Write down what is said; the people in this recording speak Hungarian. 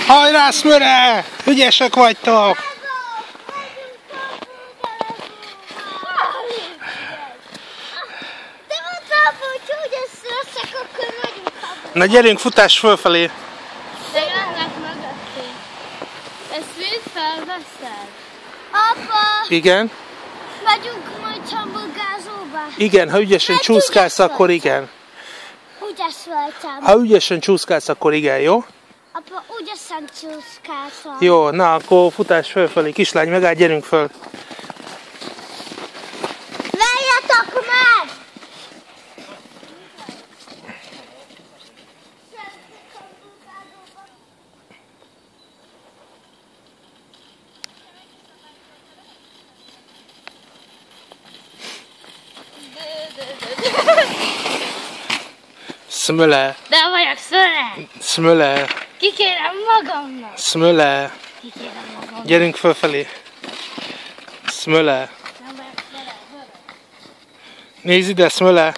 Hajrá, Szmöre! Ügyesek vagytok! De mondtam, hogy úgy összeszek, akkor megyünk abba. Na gyerünk, futás fölfelé! De jönnek mögöttünk. Ezt mind felveszed? Apa! Igen? Megyünk majd hamburgázóba. Igen, ha ügyesen Hát csúszkálsz, ügyes akkor vagy. igen. Ügyes voltam. Ha ügyesen csúszkálsz, akkor igen, jó? Apa, ügyesen csúszkáltam. Jó, na akkor futás fölfelé. Kislány, megállt, gyerünk föl. Várjatok meg! Szmöle, De vagyok szöre! Szmöle, Kikérem magamnak! Szmöle. Kikérem magamnak! Gyerünk fölfelé. Szmöle. Nem vagyok szöre! Nézd ide, Szmöle.